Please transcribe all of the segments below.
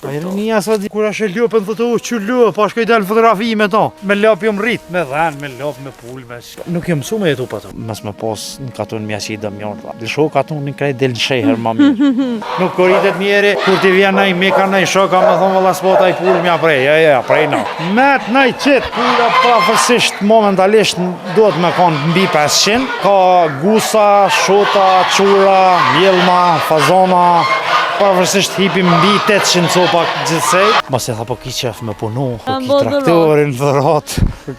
Ironia sa di kur është lopën thotë u që lopë, pa shkoj dal fotografi me to. Me lop jom rrit, me dhan, me lop, me pulme. Nuk jam mësu me jetu pa to. Mas me pas në katon mjaqi dëm jorta. Dhe shoh katon në krejt del sheher më mirë. Nuk korritet mirë kur ti vjen ai me kanë shoka më thon valla spota i pulmja prej. Ja, prej no. Met nai çet, pula pavarësisht momentalisht duhet me kon mbi 500. Ka gusa, shota, çura, mjellma, fazona. Pavarësisht hipim mbi 800 copa gjithsej. Mos e tha po ki qef me punu, po ki traktorin, dhërat,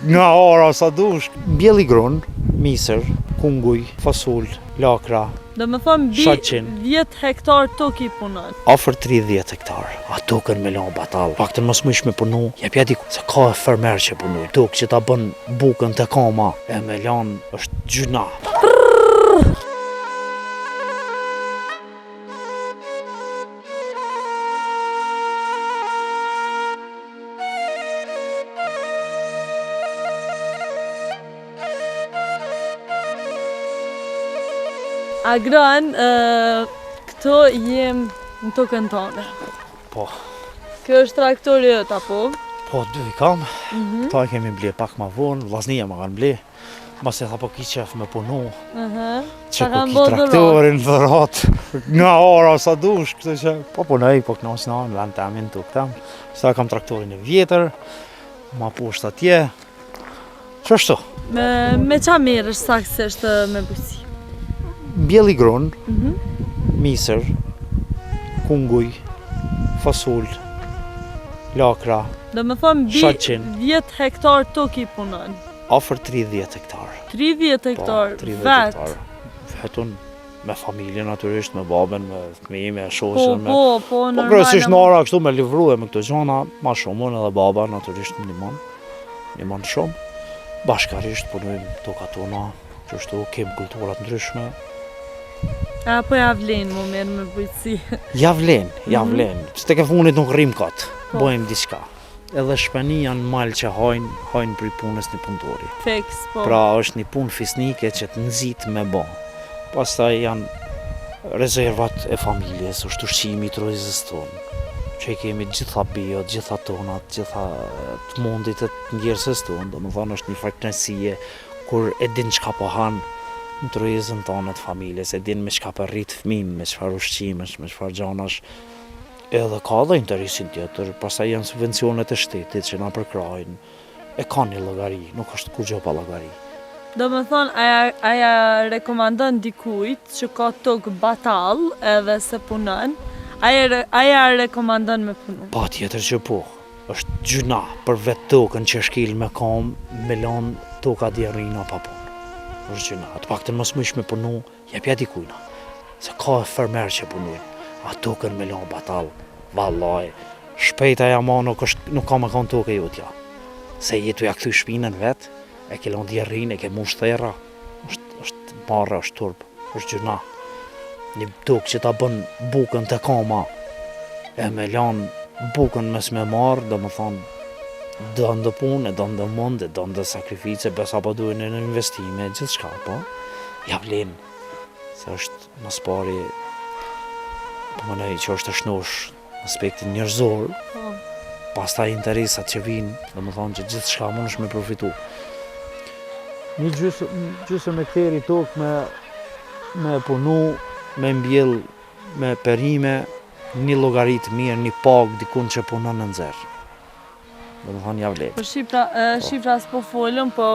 nga ora sa dush. Mbjelli grun, misër, kunguj, fasul, lakra, Do me thonë bi Shaqin. 10 hektar tokë i punon. afër 30 hektar. A tokën me lan batall. Paktën mos më ish me punu. Jepja diku se ka fermer që punoj. Tokë që ta bën bukën te kama e me lan është gjyna. Agran, këto jem në tokën tonë. Po, Kjo është traktori jot apo? po dy i kam. Këta e kemi ble pak ma vonë, vllaznia ma kanë ble. Mos e tha po ki qef me punu. Që po ki traktorin, dhërat, nga ora sa dush, kështu që po punoj, po knasna në vend temin tuk tem. Sa kam traktorin e vjetër, ma poshtë atje. Qështu? Me qa merresh saktësisht me bujqësi? Mbjelli grun, misër, kunguj, fasul, lakra, Do me thonë bi Shaqin. 10 hektar tokë i punon. afër 30 hektar. 30 Po, hektar 30 vet. hektar. Vetun me familje natyrisht, me babën, me fëmijë, me Po, shoqën, me po, normal. kryesisht në ora kështu me livru me këto gjona, ma shumë unë edhe baba natyrisht ndihmon shumë. Bashkarisht punojmë toka tona, qështu kem kulturat ndryshme. Apo ja vlen mu merr me bujqësi. Ja vlen. S'te ke funit nuk rrim kot, Po. bojmë diçka. Edhe shpeni janë mal që hajnë për punës një punëtori. Feks, po. Pra është një punë fisnike që të nëzit me bo. Pastaj janë rezervat e familjes, është ushqimi i trojzës tonë. Që i kemi gjitha bio, gjitha tonat, gjitha të mundit e të njerëzës tonë. Do më thonë është një farkënësie kur e din çka po hanë në trojzën tonë të familjes, e din me çka po rrit fëmin, me çfarë ushqimesh, me çfarë gjanash. Edhe ka dhe interesin tjetër, pastaj janë subvencionet e shtetit që na përkrajnë. E ka një llogari, nuk është kur gjë pa llogari. Do me thonë, aja rekomandon dikujt që ka tokë batall edhe se punon, aja rekomandon me punu. Pa tjetër që po, është gjyna për vetë tokën që shkil me kam, me lanë toka djerina pa punë. është gjyna, atë paktën mos më ish me punu, jepja dikujna. Se ka fermer që punojnë, a tokën me lanë batall, vallaj, shpejta ja ma nuk ka me kanë toke jotja. Se jetu ja kthy shpinën vetë, e ke lanë djerin, e ke mush thera, është marrë, është turp, është gjyna. Një tokë që ta bën bukën të kama, e me lanë bukën mes me marrë, do më thonë, do ndë punë, do ndë mund, do ndë sakrifice, besa po duhen në investime, gjithë shka, po, ja vlen, se është mas pari, po më nëjë që është të shnosh aspektin njerëzor, Po. pas ta interesat që vinë, do më thonë që gjithë shka mund është me profitu. Një gjysë me këteri tokë me punu, me mbjell, me perime, një llogaritë mirë, një pagë dikun që punon në nxerr. Do të thonë ja vlen. Po shifra s'po folëm, po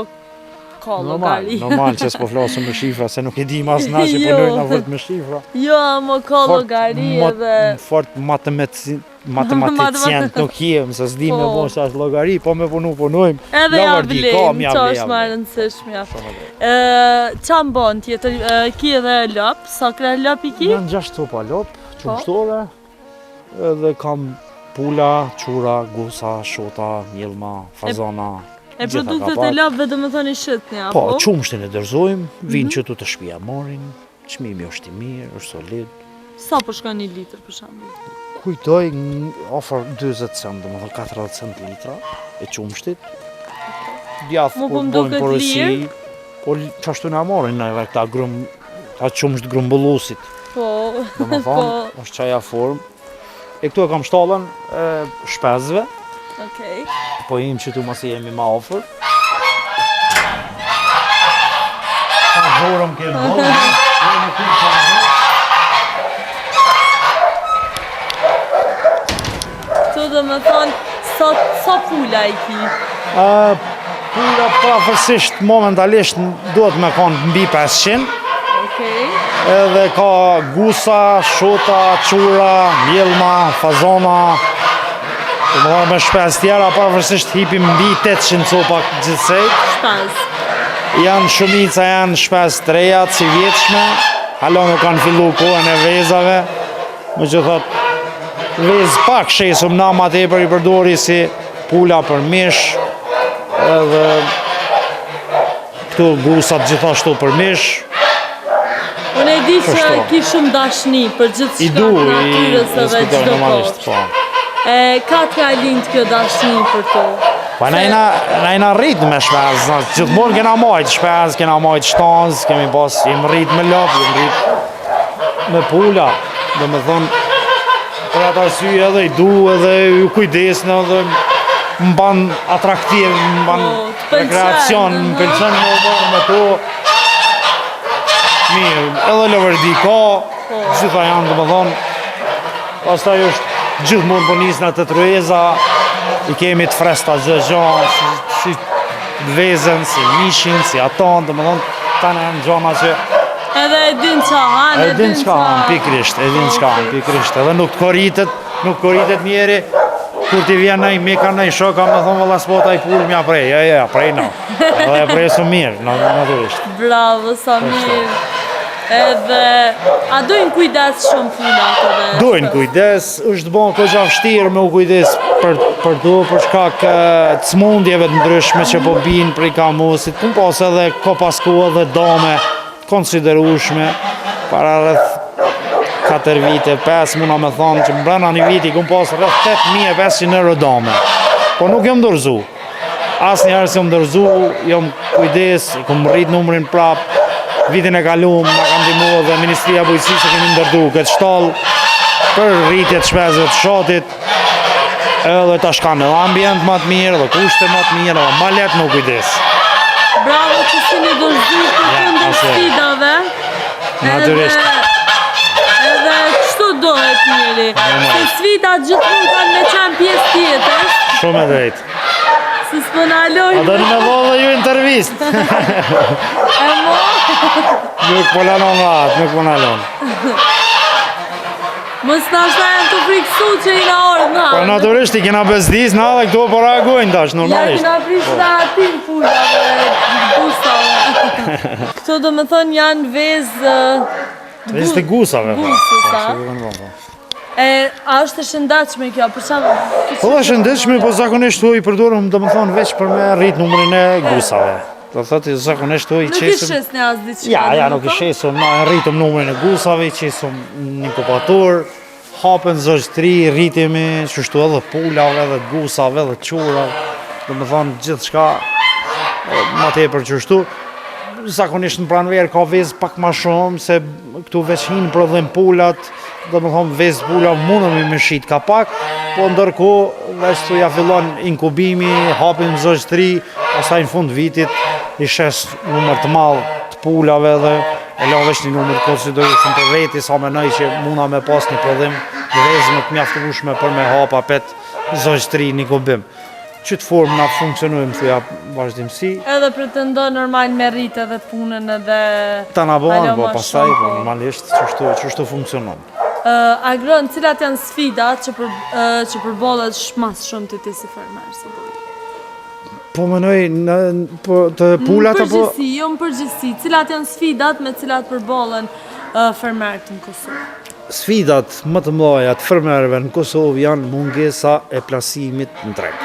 ka llogari. Normal që s'po flasim me shifra, se nuk e di mas na që Jo. punojnë fort me shifra. Jo, mo ka llogari edhe... Fort matematicient nuk jem, se s'di me Po. bon që është llogari, po me punojmë. Edhe ja Lavardi, vlen, kam, ja qa vlen, është ja ma vlen. rëndësishme ja. Shumë e vlen. Qa mbon tjetër, ki edhe lop, sakra lop i ki? Janë 6 copa lop, qumshtore, edhe kam pula, qura, gusa, shota, mjellma, fazana. E gjitha produktet ka e pak. lopëve do me thonë i shitni, Po, apo? qumshtin e dërzojmë, vinë që tu të shtëpia marrin, çmimi është i mirë, është solid. Sa po shka 1 litër për shembull? Kujtoj ofër 20 cent, domethënë 40 cent litra e qumshtit. Djath Mu kur po bojmë m'duket porosi, lirë. po çashtu na marrin na edhe këta qumsht grumbullusit. Po, Domethënë, është çaja formë. E këtu e kam shtallën e shpezve, Okej. po im që tu mos jemi ma ofër. Ka zorëm ke dorë, jemi këtu ka zorë. Këtu do me thonë, sa pula i ki? Pula prafërsisht momentalisht duhet me konë mbi 500. Okej. Edhe ka gusa, shota, qura, mjelma, fazona. Të më me shpes tjera, prafërsisht hipim mbi 800 copa gjithsej. Shpaz. Janë shumica janë shpes të reja, si vjetshme. Halo nuk kanë fillu kohën e vezave. Më që thot, vez pak shesëm na ma tepër i përdori si pula për mish. Edhe këtu gusat gjithashtu për mish. Unë e di që Kështu. ki shumë dashni për gjithë I shka du, të i natyrës edhe respektoj çdo normalisht, kohë. po. Ka t'ka lind kjo dashni për to? Pa na jena rrit me shpez, gjithmonë kena majt shpez, kena majt shtanz, kemi pas, jem rrit me lop, jem rrit me pula, dhe me thonë, për atë arsye edhe i du, edhe ju kujdesnë, edhe më ban atraktiv, më ban Po, t'pëlqen, rekreacion, më aha. pëlqen më marrë me to. Mirë, edhe lëvërdi ka, gjitha janë dhe me thonë, pastaj është gjithmonë po nisna të trueza, i kemi të fresta gjë, si vezen, si mishin, si aton, dhe me thonë, tane janë gjona që Edhe e din qa hanë, e din çka hanë, pikrisht, pikrisht, edhe nuk të koritet njeri, kur ti vjen nëj mika nëj shoka, me thonë valla s'pota i pull mja prej, ja, prej no, edhe e prej së mirë, naturisht. Bravo, sa mirë. Edhe, a dojnë kujdes shumë puna të dhe? Dojnë kujdes, është bon këgja vështirë me u kujdes për to, për shkak të smundjeve të ndryshme që po binë prej kamusit, pun pas edhe ka pasku edhe dame konsiderushme, para rreth 4 vite, 5 muna me thonë që mbrana një viti kum pas rreth 8500 euro dame, po nuk jom dorëzu, asë njerë si jom dorëzu, jom kujdes, kum rrit numrin prap, vitin e kalum, nga kam dimu dhe Ministria Bujqësisë kemi ndërdu këtë shtallë për rritjet shpezve të shotit, edhe ta shkanë edhe ambient më të mirë, dhe kushte më të mirë, edhe ma letë më kujdes. Bravo që si një dorëzu të kundër ashe. sfidave. Natyrisht. Edhe kështu dohet njëri. Se sfidat gjithmonë kanë me qenë pjesë tjetër. Shumë e drejtë. Se s'pënalojnë. A do në me dhollë ju intervist. E mo? Nuk po lanon rahat, nuk po lanon. Mos nashta janë të friksu që i na orë nga. Po naturisht i kena bezdis, na dhe këto po reagojnë tash, Ja normalisht. kena prish në atin pulave, gusave. Këto do me thonë janë vezë... Vezë të gusave. Gusës, a? Po. A është e shëndetshme kjo? Për çfarë? Po dhe shëndetshme, po zakonisht tu i përdorëm, do më thonë, veç për me rrit numrin e gusave. Do thotë zakonisht tu i Nuk i qesim. shes një as diçka. Ja, nuk i shesëm, na rritëm numrin e gusave, i qesëm një kupator, hapen zëgjtri, rritimi, qështu edhe pulave, edhe gusave, edhe qurave, do më thonë gjithë shka ma tepër qështu. Zakonisht në pranverë ka vezë pak ma shumë, se këtu veç hinë prodhim pulat, do më thonë vezë pula mundëm i me shit ka pak, po ndërko veç të ja fillon inkubimi, hapim zëgjtri, pastaj në fund vitit i shes numër të madh të pulave dhe e la veç një numër të konsiderueshëm të veti, sa menoj që muna me pas një prodhim vezë më të mjaftueshme për me hapa pet zëgjtri një kubim. Qëtë formë na funksionujmë thuja vazhdimësi. Edhe pretendon normal me rrit edhe punën edhe... Ta na bëhen, Alo, po ma pastaj shumë, po po. normalisht qështu funksionon. Agron, cilat janë sfidat që përbollet mas shumë të ti si fermer? Si bëj? Po menoj të pulat Në apo përgjithësi, jo në përgjithësi, cilat janë sfidat me cilat përbollen fermerët në Kosovë? sfidat më të mëdha të fermerëve në Kosovë janë mungesa e plasimit në treg.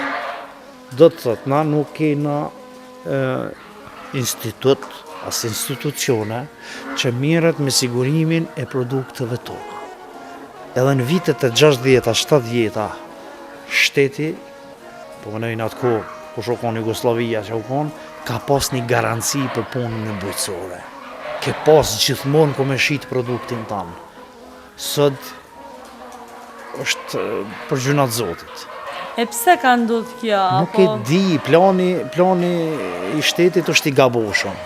Do të thotë na nuk kena institut, as institucione që mirët me sigurimin e produkteve tona. Edhe në vitet e 60-a, 70-a, shteti, po mënojnë atë kohë, ku shokon Jugoslavia që u konë, ka pas një garanci për punën e bujqësore. Ke pas gjithmonë ku me shit produktin tanë. Sot është për gjunat Zotit. E pse ka ndodhur kjo? Nuk e di, plani i shtetit është i gaboshëm.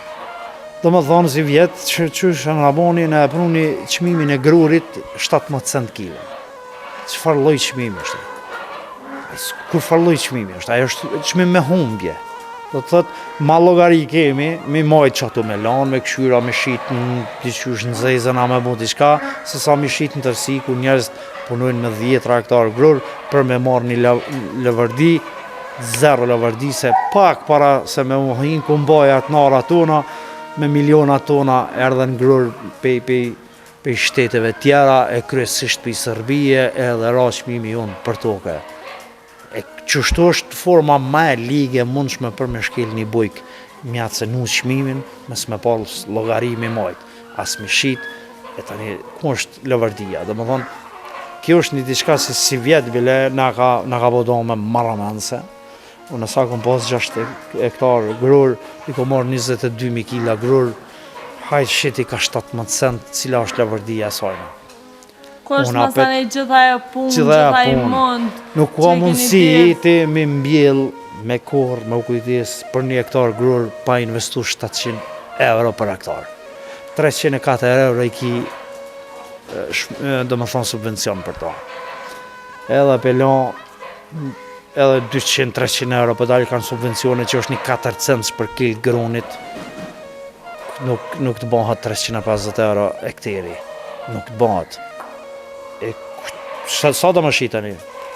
Do më thonë si vjetë që është në aboni në e pruni qmimin e grurit 17 cent kilo. Çfarë lloj çmimi është? Kur farlloj çmimi është? Ajo është çmim me humbje. Do të thotë ma llogari kemi, mi majt çato me lanë, me këshyra, me shit në diçysh në zezën a me bu diçka, se sa mi shit në tërsi ku njerëz punojnë me 10 hektar grur për me marrë një lëvërdi, zero lëvërdi, se pak para se me muhin ku mbaj atë nara tona, me miliona tona erdhen grur pe shteteve tjera, e kryesisht për Serbie, edhe ra çmimi jonë për toke. E qështu është forma ma e ligë e mundshme për me shkel një bujk mjatë se nu çmimin, mes me palë llogari me majt, as me shit, e tani ku është lëvërdia? Do më thonë, kjo është një diçka se si vjetë bile na ka bodo me maramense. Unë sa kom pas 6 hektar grur, i kom marrë 22.000 kila grur, hajtë shiti ka 17 cent, cila është lëvërdia e sajna. Ku është masane gjitha e punë, gjitha e mund. Nuk ka mundësi ti me mbjell me korë, me u kujdes për një hektar grur pa investu 700 euro për hektar. 304 euro i ki, do më thonë, subvencion për to. Edhe pelon, edhe 200-300 euro për dalë kanë subvencione që është një 4 cents për kil grunit. Nuk të bëhat 350 euro hektari. Nuk të bëhat. Sa do më shit tani?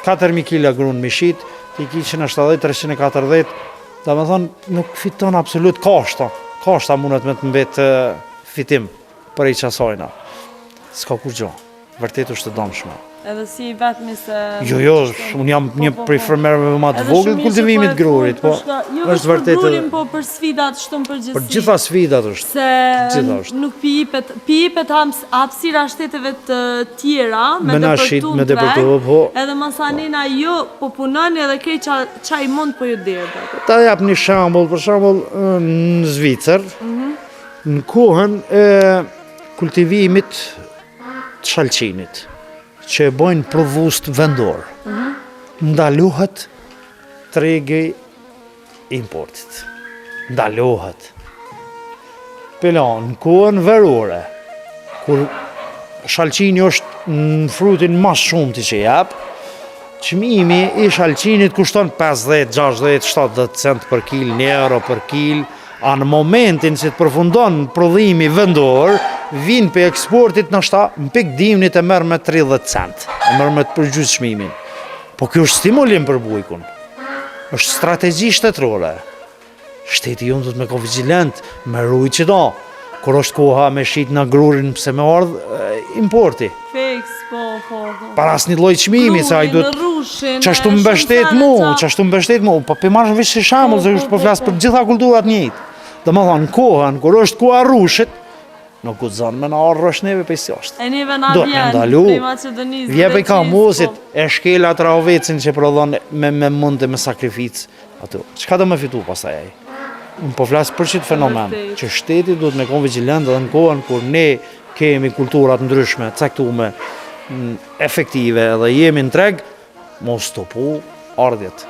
4.000 kila grun me shit, ti ki 170-340, do më thonë nuk fiton absolut kashta. Kashta mundet me të mbet fitim për i qasajna. S'ka kur gjo, vërtet është të dëmshme. Edhe si vetëmi se... Jo, unë jam një prej fermerëve më të vogël kultivimit grurit, po është vërtet... Jo, po për sfidat shtunë përgjithësi. Për gjitha sfidat është. Se nuk pipet hapësira shteteve të tjera, me depërtu, po... Edhe masanina jo, po punoni edhe kej qaj mund po ju dirë. Ta jap një shambull, për shambull në Zvicër, në kohën e kultivimit të shalqinit, që e bojnë provust vendor, ndalohet tregi importit. Ndalohet. Pelon, në kohën verore, kur shalqini është në frutin mas shumë të që jep, çmimi i shalqinit kushton 50, 60, 70 cent për kil, 1 euro për kil, a në momentin që të përfundon prodhimi vendor, vinë për eksportit në pik dimnit e merë me 30 cent, e merë me të përgjysë çmimin. Po kjo është stimulim për bujkun, është strategji shtetërore. Shteti jonë dhëtë me ko vigilent, me rujt që do, kur është koha me shit në grurin pëse me ardhë importi. Fix, po. Para asë një loj çmimi, se a i duhet qashtu mbështet mu, po për marrë vishë shamull, se është po flasë për gjitha kulturat njëjtë. Dhe më thonë, në kohën, kur është koha rushit, nuk u të zonë me në arë rësh neve për i jashtë. E neve na vjenë, për Macedonisë. Vje për i ka musit, e shkela të rahovecin që prodhon me mundë me sakrificë. Qka do me fitu pasaj e? Unë po flasë për qitë fenomen, që shteti duhet me konë vigilent dhe në kohën kur ne kemi kulturat ndryshme, caktume, efektive dhe jemi në treg, mos stopu ardhjet.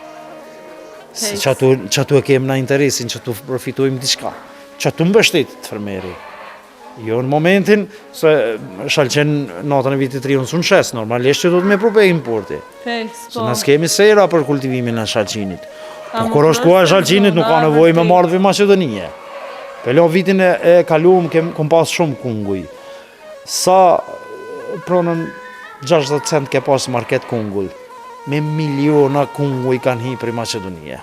Se që atu e kemë na interesin, që atu profitojmë diçka, që atu mbështetit të fermeri. Jo në momentin, se shalqen natën e vitit 3 unë sunë shes, normalisht që do të me propej importi. Se nësë kemi sera për kultivimin në shalqinit. Po kur është koha e shalqinit, nuk ka nevoj me marrë dhe Maqedonie. Pelo vitin e kaluam, kom pas shumë kunguj. Sa pronën 60 cent ke pas market kungull, me miliona kunguj kanë hi për i Maqedonie.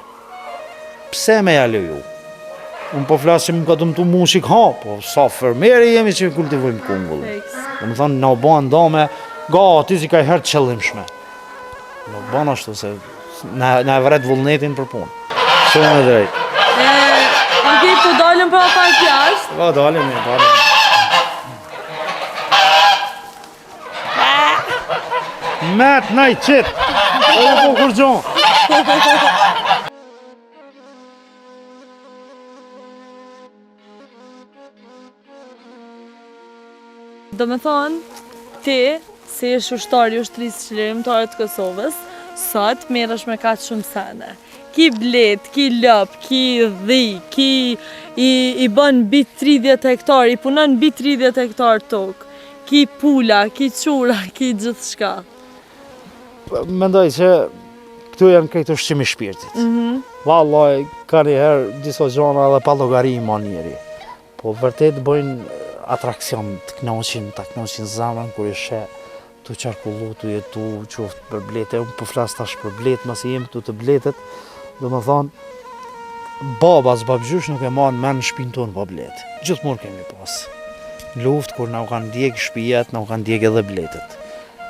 Pse me jale ju? Unë po flasë që më ka dëmtu mushik, po sa fermeri jemi që kultivojmë kungull. Dhe më thonë, në banë dame, gati si ka i herë qëllimshme. Në banë ashtu se në e vret vullnetin për punë. Shumë e drejtë. Ok, po dalim për pak jashtë? Po, dalim. Met, naj, qitë! E po kur gjonë! Do me thonë, ti, si është ushtari i ushtrisë qëllirimtare të Kosovës, sot merresh me kaq shumë sene. Ki blet, ki lop, ki dhi, ki i bën mbi 30 hektar, i punon mbi 30 hektar tokë. Ki pula, ki qura, ki gjithçka. Mendoj që këtu janë këtë ushqimi shpirtit. Vallaj, ka njëherë disa gjana edhe pa llogari ma njeri. Po vërtet bëjnë atrakcion të knoqin zemrën kur i sheh tu qarkullu, tu jetu, qoftë për blete. Unë po flas tash për blet, masi jem këtu të bletet, do më thonë, baba zbabgjysh nuk e marrë men në shpinë tonë pa blet. Gjithmonë kemi pas. Në luftë kur na u kanë djeg shtëpiat, na u kanë djeg edhe bletet.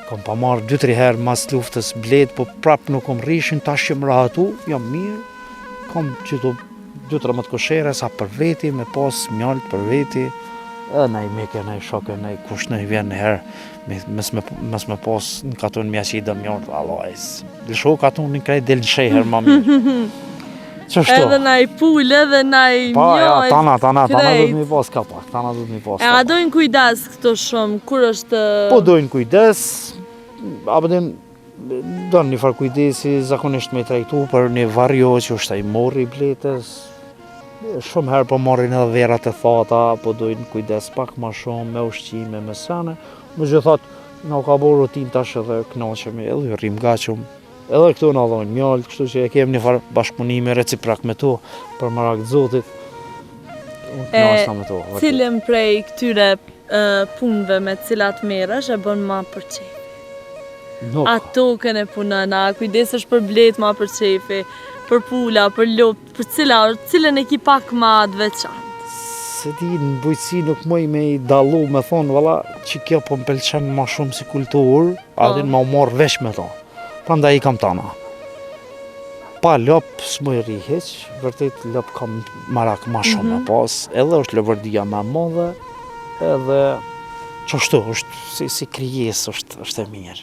Kam pa marrë 2-3 herë mas luftës blet, po prap nuk kom rishin, tash që më rahatu, jam mirë. Kam qëto 2-13 koshere sa për veti, me pas mjalt për veti. Edhe na i meke, na i shoke, na i kush na i vjen në herë, mes me pas në katun mja që i dë mjalt, allajs. Lësho katun në krejt del në sheher ma mirë. Qështu? Edhe na i pul, edhe na i mjalt. Pa, ja, tana du të mi pas kapak, tana du të mi pas kapak. A dojnë kujdes këto shumë, kur është... Po dojnë kujdes, apo do një farë kujdesi, zakonisht me i trajtu për një varjo që është a i morri bletes. Shumë herë po marrin edhe verat e thata, po dojnë kujdes pak ma shumë, me ushqime, me sene. Më gjithat, na ka bo rutin tash edhe knaqemi, edhe rrim gachum. Edhe këtu na dhojnë mjalt, kështu që e kem një farë bashkëpunime reciprak me to, për marak të zotit. Unë knaqna me to. Cilën prej këtyre punëve me cilat merresh e bën ma për qef? Nuk. A tokën e punën, a kujdesesh për blet ma për qefi, për pula, për lop, për cilën e ki pak ma të veçantë? Se di, në bujqësi nuk moj me i dalu, me thonë, valla, që kjo po më pëlqen ma shumë si kulturë, adin ma u marrë vesh me to. Prandaj i kam tana. Pa lop s'moj ri heq, vërtet lop kam marak ma shumë me pas, edhe është lëvërdia me madhe, edhe qështu, është si krijes është e mirë.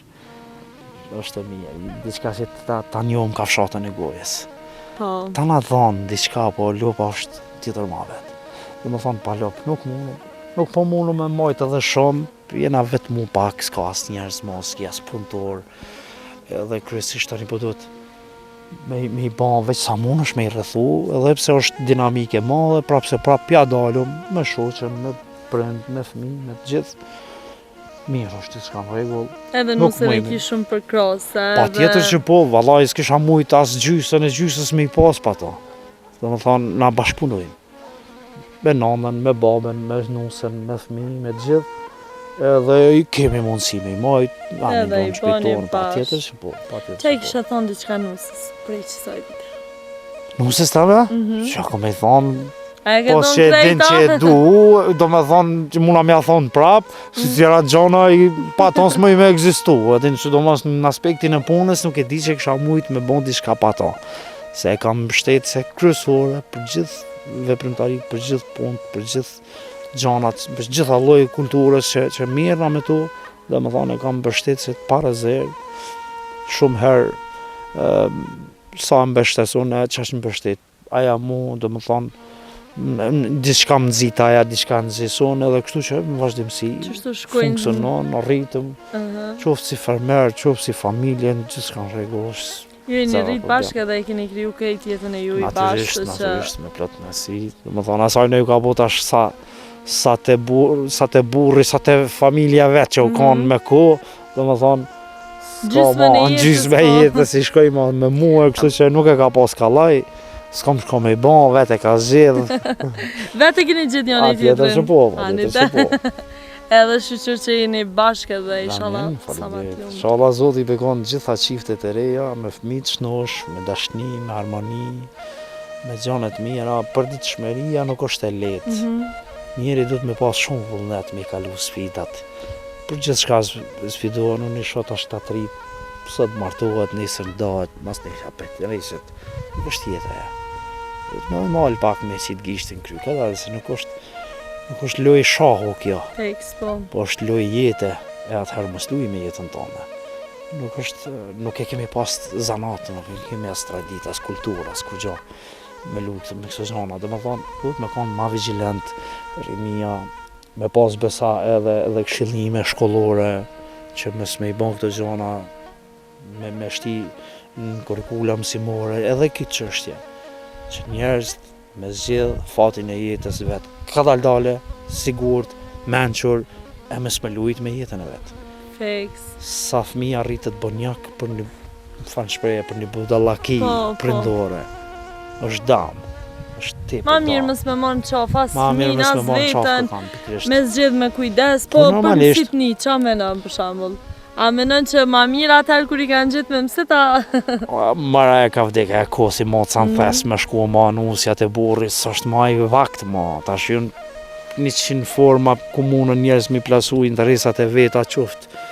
Është e mirë, diçka që ta njohëm ka fshatën e gojës. Po. Ta na thonë diçka, po lopa është tjetër ma vetë. Dhe më thonë pa lop, nuk po mundu me majtë edhe shumë, jena vetë mu pak, s'ka as njerëz mos, s'ki as punëtor, edhe kryesisht tani po duhet me i ban veç sa mund është me i rrethu, edhe pse është dinamike madhe, prapse pja dalum, me shoqen, me prind, me fëmijë, me të gjithë. Mirë është që s'kam regull. Edhe nusën e ki shumë për krose. Pa tjetër që po, vallaj s'kisha mujt as gjysën e gjysës me i pas pa to. Dhe më thonë, na bashkëpunojmë. Me nanën, me babën, me nusën, me fëmijë, me të gjithë. Edhe i kemi mundësi me i majt, edhe i bani pa tjetër që po. Qa i kisha thonë diçka nusës, prej qësoj vite? Nusës ta me? Që ka me i thonë, Po që e din që e du, do me thonë që muna me a thonë prap, si tjera gjona i pa tonë s'moj me egzistu. Edhin që do mos në aspektin e punës nuk e di që kisha mujt me bon diçka pa to. Se e kam mbështet se kryesore për gjithë veprimtarit, për gjithë punët, për gjithë gjanat, për gjitha lloj kulturës që mirëna me to, dhe me thonë e kam mbështet se para zerë, shumë herë sa mbështesun e që është mbështet. Aja mu, do me thonë, diçka më nxit aja, diçka nxison, edhe kështu që në vazhdimsi funksionon, në rritëm, qoftë si fermer, qoftë si familje, në gjithë s'ka në rregull. Ju e një rritë bashkë edhe e keni kriju krejt jetën e ju i bashkë. Natyrisht, me plot nësi. Do më thonë, asaj në ju ka bot ashtë sa te burri, sa te familja vetë që u kanë me ko, do më thonë, gjysme e jetës i shkoj me mua, kështu që nuk e ka pas kalaj. S'kam shko me i bon, vete ka zhidh. Vete keni gjithë njën e tjetërin? Atjetër që po, atjetër që po. Edhe shqyqyr që jeni bashkë dhe inshallah sa ma t'lumë. Inshallah Zoti i bekon gjitha qiftet e reja, me fëmijë shnosh, me dashni, me harmoni, me gjanet mira, për ditë shmeria nuk është e letë. Njeri du të me pas shumë vullnet me i kalu sfidat. Për gjithë shka sfidohen, unë i shot ashtë të rritë, sot martohet, nesër ndahet, mas një hapet, rejset, nuk është tjetër e. Me mal pak me si të gishtin kryk, edhe se nuk është loj shahu kjo, po është loj jete, e atëherë mos luj me jetën tonë. Nuk e kemi pas zanatën, nuk e kemi as tradit, as kultur, as kërgjo me lukët, me këso zona. Dhe me thonë, duhet me konë ma vigilent, rimia, me pas besa edhe këshillime shkollore, që mes me I bon këto gjona me shti në kurrikula mësimore edhe këtë çështje që njerëzit me zgjedh fatin e jetës vet. Ka dale, sigurt, mençur, e me lujt me jetën e vet. Feks. Sa fëmijë arritet bonjak për një shpreje për një budallaki prindore. Është dam. Është tepër. Ma mirë mos me mon qafa, Ma mirë mos me mon vetën, qafë me zgjedh me kujdes, po për mësit një, qa menon për shembull? A menon që ma mirë atëherë kur I kanë gjetë me mësita? Mara e ka vdekë, e kosi moca në thes me shku ma nusjat e burri, s'është ma I vakt ma, tash jun 100 forma komunën njerëz mi plasu interesat e veta qoftë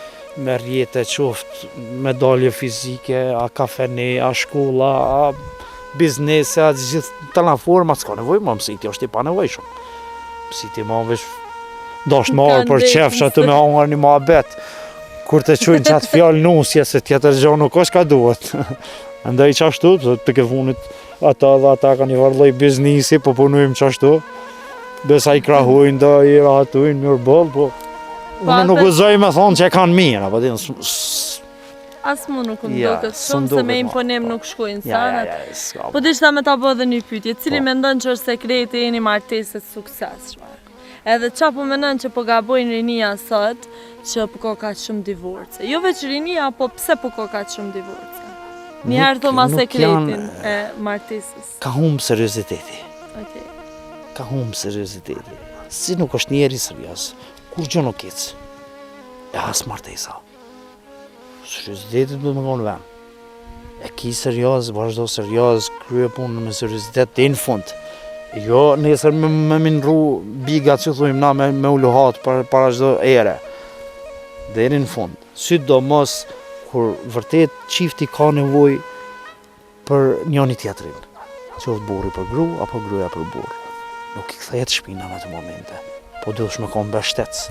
me rjetë, qoftë me dalje fizike, a kafene, a shkolla, a biznese, a gjithë të na forma, s'ka nevoj ma mësiti, është I pa nevojshëm. Mësiti ma vesh dasht ma orë për qefsh atë me hangar një muhabet, kur të qujnë qatë fjallë nusje, se tjetër gjo nuk është ka duhet. Ndaj qashtu, të ke funit ata dhe ata ka një varloj biznisi, po punujmë qashtu. Besa I krahujnë, da I rahatujnë, mirë bëllë, po unë nuk gëzoj me thonë që e kanë mirë, apo din, as mu nuk më duket shumë, se me imponim nuk shkojnë sanat. Po dishta me ta bë dhe një pyetje, cili mendon që është sekreti I një marteset suksesshme? Edhe qa po mendon që po gabojnë rinia sot, që po ka kaq shumë divorce? Jo veç rinia, po pse po ka kaq shumë divorce? Njëherë thoma sekretin e martesës. Ka humbë serioziteti. Okej. Ka humbë serioziteti. Si nuk është njeri serios, kur gjë nuk ecë, e as martesa. Seriozitetit du të më konë vend. E ki serios, vazhdo serios, krye punën me seriozitet deri në fund. Jo nesër me minru bigat që thujmë na me u luhat para çdo ere. Deri në fund. Sidomos kur vërtet çifti ka nevojë për njëri tjetrin. Qoftë burri për gru apo gruaja për burr. Nuk I kthehet shpina në atë momente. Po duhesh me kon mbështec.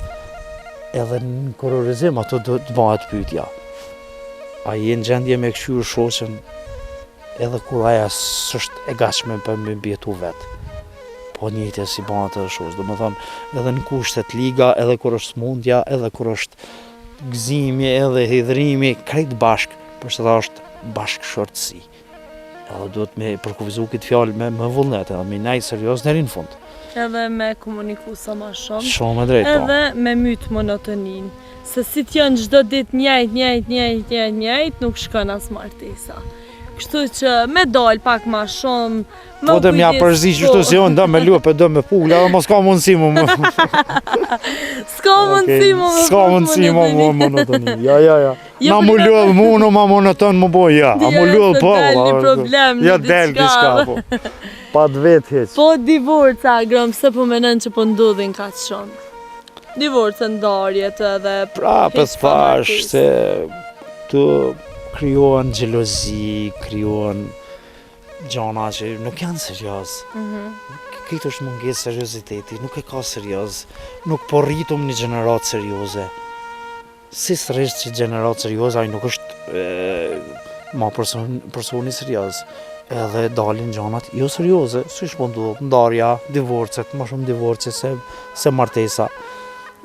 Edhe në kurrizim ato do të bëhet pyetja. A je në gjendje me këshyr shoqën edhe kur aja s'është e gatshme për me bjetu vetë. Po njëjtë si bën atë shoqë, domethënë edhe në kushtet liga, edhe kur është smundja, edhe kur është gëzimi, edhe hidhrimi, krejt bashk, përse ta është bashkëshortësi. Edhe duhet me përkufizu këtë fjalë me vullnet, edhe me nejtë serios deri në fund. Edhe me komuniku sa ma shumë. Shumë e drejtë, po. Edhe me myt monotonin. Se si t'janë çdo ditë njëjt, nuk shkon as martesa. Kështu që me dal pak ma shumë, Po dhe mja përzi qështu si unë, da me lupe, da me pula, dhe mos ka mundësi mu më. S'ka mundësi mu më. S'ka mundësi mu më monotoni. Ja. Na mu lullë mu, në ma monoton mu boj, ja. A mu lullë po. Del një problem, ja del diçka, po. Pa të vetë heq. Po divorca, Agrom, se po menon që po ndodhin kaq shumë. Divorca, ndarjet edhe... Pra, pes pash, se të krijohen xhelozi, krijohen gjana që nuk janë serioz. Këtë është mungesë serioziteti, nuk e ka serioz, nuk po rritum një gjeneratë serioze. Si sërrisht që gjeneratë serioze, ai nuk është ma personi serioz. Edhe dalin gjanat jo serioze, si shpënduhet, ndarja, divorcet, ma shumë divorce se martesa.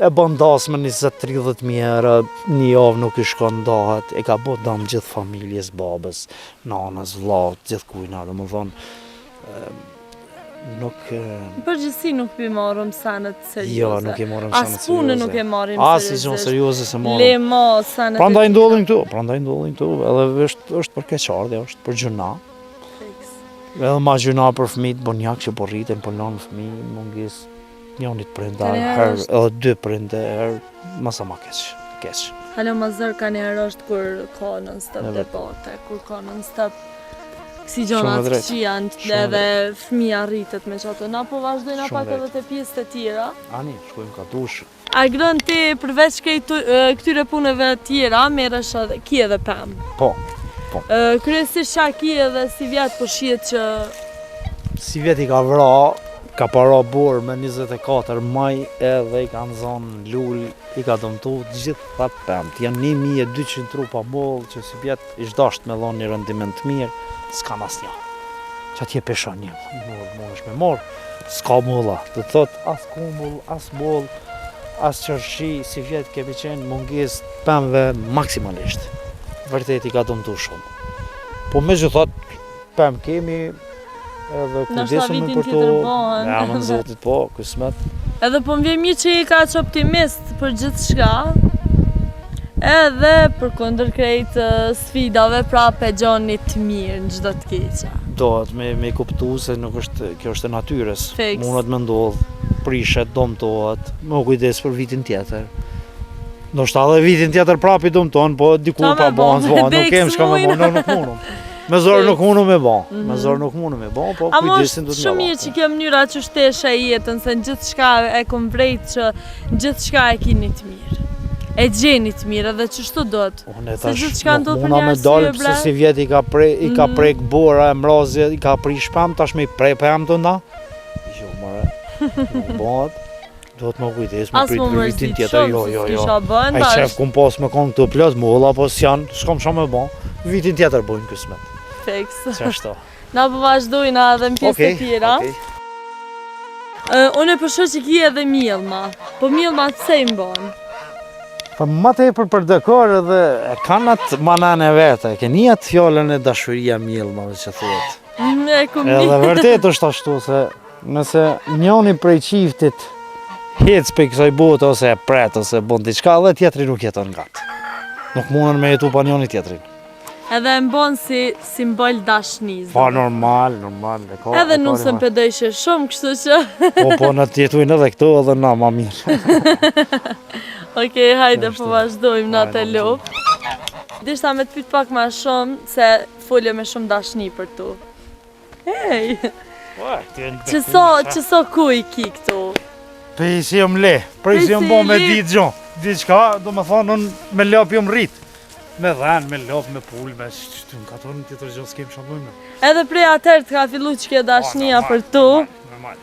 E bën dasmë 20-30 mijë, një javë nuk I shkon ndahet, e ka bë dëm gjithë familjes, babës, nanës, vllaut, gjithë kujna, domethënë nuk përgjithësi nuk I marrëm sanet serioze. Jo, nuk I marrëm sanet serioze. As punën nuk e marrim seriozisht. As gjë serioze se marrim. Le ma sanet. Prandaj ndodhin këtu, edhe është për keqardhje, është për gjuna. Edhe ma gjuna për fëmijët bonjak që po rriten, po lanë fëmijë, mungesë njënit prindë, herë, edhe 2 prindë, herë, masa ma keq. Halo ma zërë ka një herë është kur ka non-stop debate, kur ka non-stop si gjonat këqia, edhe fëmija rritet me qato. Na po vazhdojna pak edhe të pjesët e tjera. Ani, shkojmë ka dush. Agron ti përveç këtyre punëve tjera, merresh edhe ki edhe pemë. Po. Kryesisht qa ki edhe si vjetë po shihet që... Si vjetë I ka vra, ka para borë me 24 maj edhe I kanë zonë lull, I ka dëmtu gjithë thatë pëmt. Janë 1200 trupa bollë që si vjetë ishtë dasht me dhonë një rendiment të mirë, s'ka nas një. Që atje peshon një, morë është me morë, s'ka mulla. Dhe thot, as kumbull, as bollë, as qërshi si vjetë kemi qenë mungesë pemëve maksimalisht. Vërtet i ka dëmtu shumë. Po me që thot, pemë kemi edhe kujdesemi për to. Ja, më në zotit po, kësmet. Edhe po më vjen mirë që i ka që optimist për gjithë shka. Edhe për kundër krejt sfidave prapë e gjoni të mirë në çdo të keqja. Dohet me kuptu se nuk është, kjo është e natyrës. Fiks. Mundet me ndodh, prishet, domtohet, me kujdes për vitin tjetër. Do shta edhe vitin tjetër prapë i domton, po dikur pa bon, nuk kem shka me bon, nuk munum. Me zorë nuk mundu me bon, me zorë nuk mundu me bon, po kujdesin du të me bon. Shumë mirë që kjo mënyra që shtesha e jetën, se në gjithë shka e kom vrejt që në gjithë shka e kini të mirë. E gjeni të mirë edhe që shtu do të. Se gjithë shka ndodhë për një arsye bre. Se si vjet i ka prek bora, e mrazje, i ka pri shpam, tash me i prej pëm të nda. Jo, mare, nuk bëhet. Do të më kujdes me pritë për vitin tjetër, jo. Ai qef kum pas me konë këtu plot, mulla, po s'jan, s'kom qa me bon. Vitin tjetër bojnë kësmet. Fiks. Qashto. Na po vazhdojna edhe në pjesë të tjera. Unë e përshoj që ki edhe mjellma, po mjellma të se i mbonë? Po ma tepër për dekor edhe e kanë atë manan e vete, ke një atë fjallën e dashuria mjellmave që thuhet. Edhe vërtet është ashtu se nëse njoni prej qiftit hec për kësaj botë ose e pret ose bon diçka dhe tjetri nuk jeton gatë. Nuk mundën me jetu pa njoni tjetrin. Edhe e mbon si simbol dashnizë. Pa normal. Edhe nusën pëdojshë shumë, kështu që... Po, në të jetujnë edhe këto edhe na ma mirë. Okej, hajde po vazhdojmë në atë lopë. Dishta me të pyt pak ma shumë, se folje me shumë dashni për tu. Hej! Qëso ku i ki këtu? Pej si jom le, prej si jom bo me ditë gjo. Diçka, do me thonë, unë me lop jom rritë. Me dhenë, me lop, me pull, me qëtu në katonë tjetër gjo s'kem shabojme. Edhe prej atër të ka fillu që kjo dashnia për tu? Normal.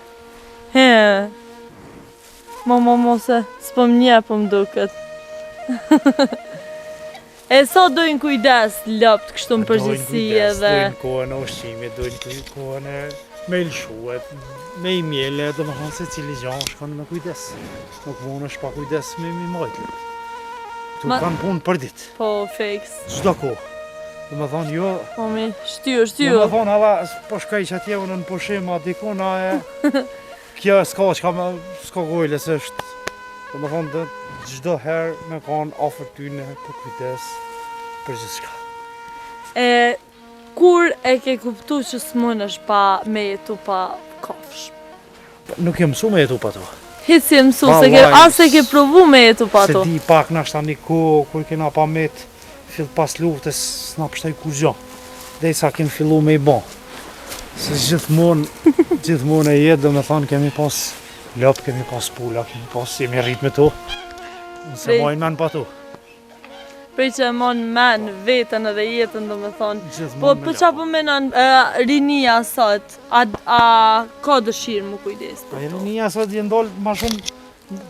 He. Mo se s'po m'nje po m'duket. E so dojnë kujdes lopt kështu në përgjithsi edhe... Dojnë kohën e ushqimit, dojnë kohën e me lëshuet, me i mjele, do me thonë se cili gjanë shkon me kujdes. Nuk mund është pa kujdes me mi majtë. Tu kanë punë për ditë. Po, fiks. Çdo kohë. Do me thonë jo... Po mi, shtyr. Do me thonë hala, po shkaj që atje unë në pushim, a dikun a e... Kjo s'ka gojle se është... Do me thonë dhe çdo herë me kanë afër tyne për kujdes për gjithë shka. Kur e ke kuptu që s'mon është pa me jetu pa kafsh? Nuk jem mësu me jetu pa to. Hitë si e mësu, se ke provu me jetu pa to? Se di pak në ashta një kohë, kur kena pa met, fill pas luftës, s'na pështaj kur gjo. Dhe sa kemi fillu me i bon. Se gjithmonë e jetë, dhe me thonë, kemi pas lop, kemi pas pula, jemi rrit me to. Nëse mojnë men pa to. Prej që e mon men vetën edhe jetën, do me thonë. Po qa po menon rinia sot, a ka dëshirë mu kujdes? Rinia sot je ndollë ma shumë,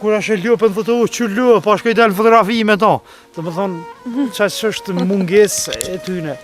kur është e lupën, thotë që lupë, pa shkoj del fotografi me ta. Do me thonë, që është munges e tyne.